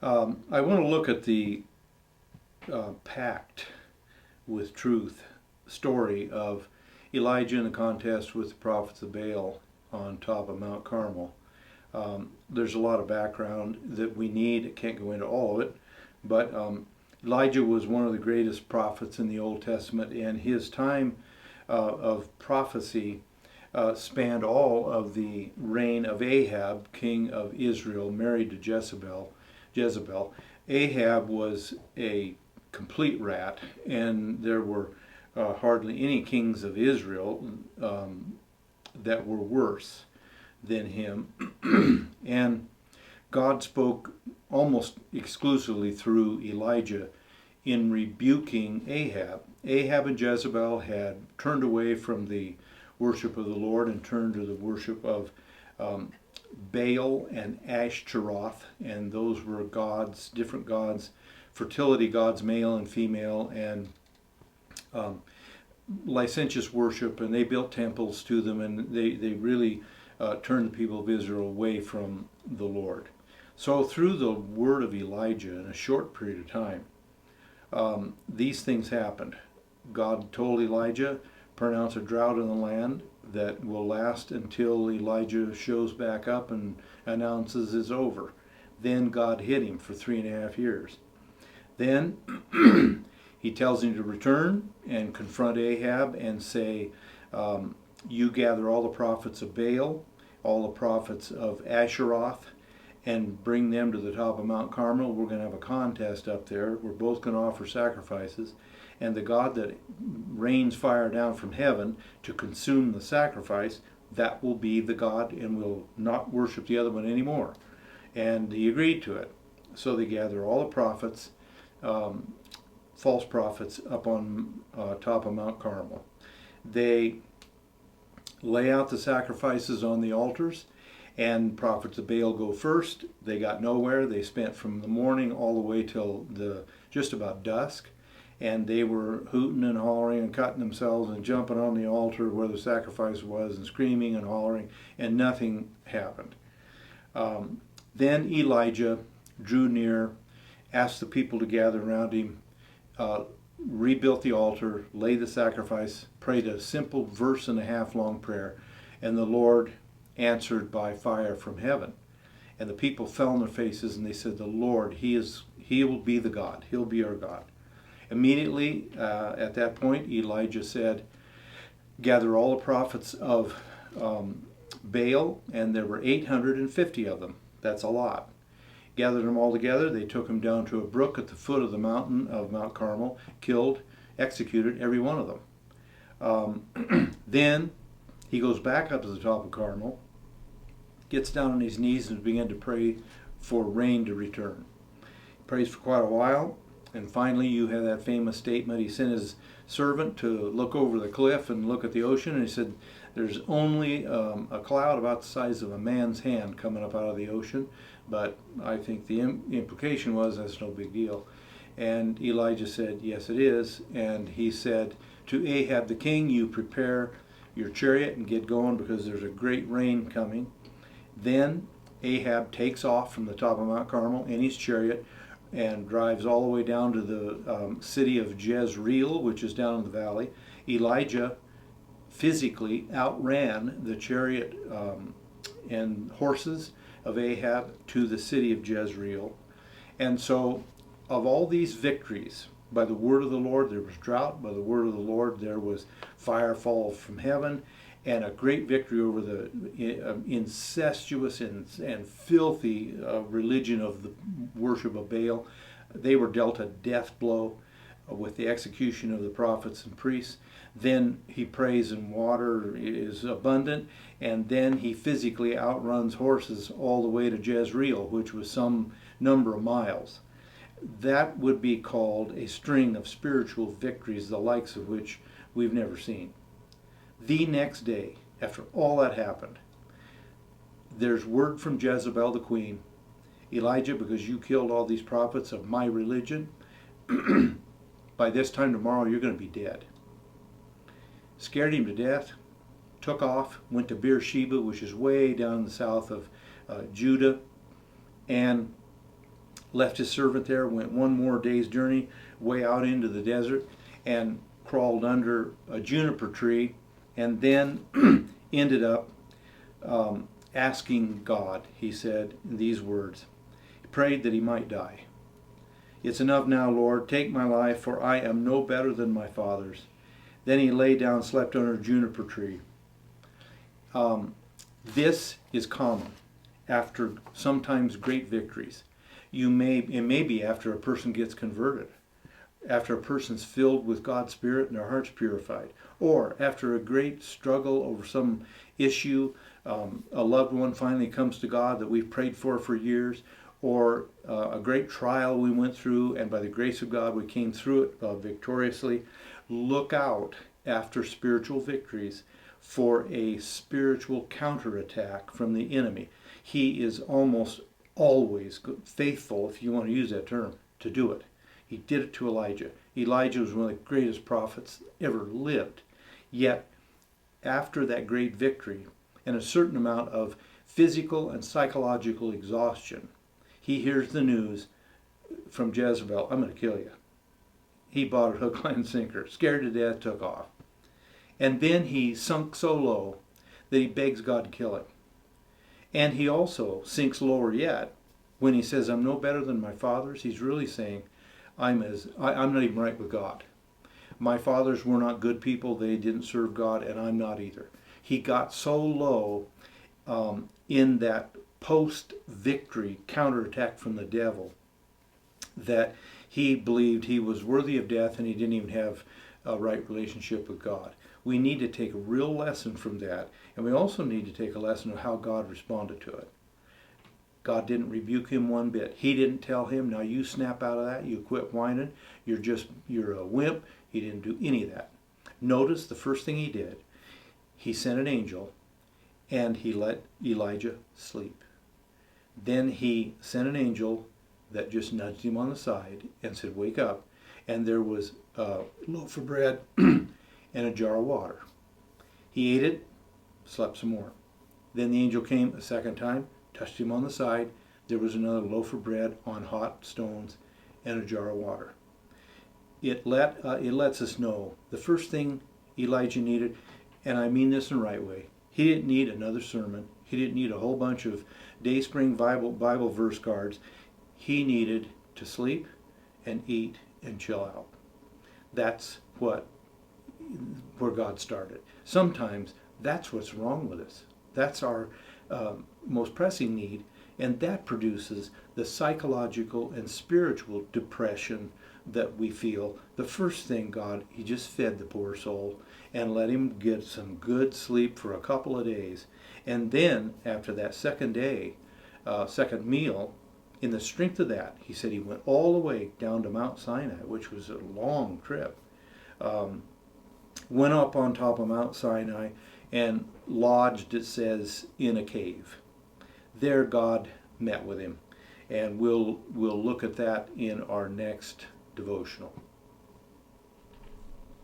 I want to look at the pact with truth story of Elijah in the contest with the prophets of Baal on top of Mount Carmel. There's a lot of background that we need. I can't go into all of it, but Elijah was one of the greatest prophets in the Old Testament, and his time of prophecy spanned all of the reign of Ahab, king of Israel, married to Jezebel. Ahab was a complete rat, and there were hardly any kings of Israel that were worse than him. And God spoke almost exclusively through Elijah in rebuking Ahab. Ahab and Jezebel had turned away from the worship of the Lord and turned to the worship of Baal and Ashtaroth, and those were gods, different gods, fertility gods, male and female, and licentious worship, and they built temples to them, and they really turned the people of Israel away from the Lord. So through the word of Elijah in a short period of time, these things happened. God told Elijah, pronounce a drought in the land that will last until Elijah shows back up and announces it's over. Then God hid him for 3.5 years. Then he tells him to return and confront Ahab and say, you gather all the prophets of Baal, all the prophets of Asheroth, and bring them to the top of Mount Carmel. We're going to have a contest up there. We're both going to offer sacrifices. And the God that rains fire down from heaven to consume the sacrifice, that will be the God, and we'll not worship the other one anymore. And he agreed to it. So they gather all the prophets, false prophets, up on top of Mount Carmel. They lay out the sacrifices on the altars, and prophets of Baal go first. They got nowhere. They spent from the morning all the way till just about dusk, and they were hooting and hollering and cutting themselves and jumping on the altar where the sacrifice was and screaming and hollering, and nothing happened. Then Elijah drew near, asked the people to gather around him, rebuilt the altar, laid the sacrifice, prayed a simple verse-and-a-half long prayer, and the Lord answered by fire from heaven. And the people fell on their faces, and they said, the Lord, He will be the God. He'll be our God. Immediately at that point, Elijah said, gather all the prophets of Baal, and there were 850 of them. That's a lot. Gathered them all together. They took them down to a brook at the foot of the mountain of Mount Carmel, killed, executed every one of them. Then he goes back up to the top of Carmel, gets down on his knees and began to pray for rain to return. He prays for quite a while, and finally you have that famous statement. He sent his servant to look over the cliff and look at the ocean, and he said, there's only a cloud about the size of a man's hand coming up out of the ocean, but I think the implication was that's no big deal. And Elijah said, yes it is. And he said to Ahab the king, you prepare your chariot and get going because there's a great rain coming. Then Ahab takes off from the top of Mount Carmel in his chariot and drives all the way down to the city of Jezreel, which is down in the valley. Elijah physically outran the chariot and horses of Ahab to the city of Jezreel. And so of all these victories, by the word of the Lord there was drought, by the word of the Lord there was fire fall from heaven, and a great victory over the incestuous and filthy religion of the worship of Baal. They were dealt a death blow with the execution of the prophets and priests. Then he prays and water is abundant, and then he physically outruns horses all the way to Jezreel, which was some number of miles. That would be called a string of spiritual victories, the likes of which we've never seen. The next day, after all that happened, there's word from Jezebel the queen, Elijah, because you killed all these prophets of my religion, by this time tomorrow you're going to be dead. Scared him to death, took off, went to Beersheba, which is way down in the south of Judah, and left his servant there, went one more day's journey way out into the desert, and crawled under a juniper tree, and then ended up asking God. He said these words. He prayed that he might die. "It's enough now, Lord. Take my life, for I am no better than my fathers." Then he lay down, slept under a juniper tree. This is common after sometimes great victories. It may be after a person gets converted, after a person's filled with God's Spirit and their heart's purified, or after a great struggle over some issue, a loved one finally comes to God that we've prayed for years, or a great trial we went through, and by the grace of God we came through it victoriously. Look out after spiritual victories for a spiritual counterattack from the enemy. He is almost always faithful, if you want to use that term, to do it. He did it to Elijah. Elijah was one of the greatest prophets ever lived. Yet, after that great victory and a certain amount of physical and psychological exhaustion, he hears the news from Jezebel, "I'm going to kill you." He bought a hook, line, and sinker, scared to death, took off. And then he sunk so low that he begs God to kill him. And he also sinks lower yet when he says, "I'm no better than my fathers." He's really saying, I'm not even right with God. My fathers were not good people. They didn't serve God, and I'm not either. He got so low in that post-victory counterattack from the devil that he believed he was worthy of death, and he didn't even have a right relationship with God. We need to take a real lesson from that, and we also need to take a lesson of how God responded to it. God didn't rebuke him one bit. He didn't tell him, "Now you snap out of that, you quit whining, you're a wimp." He didn't do any of that. Notice the first thing he did, he sent an angel and he let Elijah sleep. Then he sent an angel that just nudged him on the side and said, "Wake up." And there was a loaf of bread and a jar of water. He ate it, slept some more. Then the angel came a second time, touched him on the side. There was another loaf of bread on hot stones and a jar of water. It lets us know the first thing Elijah needed, and I mean this in the right way. He didn't need another sermon. He didn't need a whole bunch of Dayspring Bible verse cards. He needed to sleep and eat and chill out. That's where God started. Sometimes that's what's wrong with us. That's our most pressing need, and that produces the psychological and spiritual depression that we feel. The first thing, God, he just fed the poor soul and let him get some good sleep for a couple of days. And then after that second day, second meal, in the strength of that, he said he went all the way down to Mount Sinai, which was a long trip. Went up on top of Mount Sinai and lodged, it says, in a cave. There God met with him, and we'll look at that in our next devotional.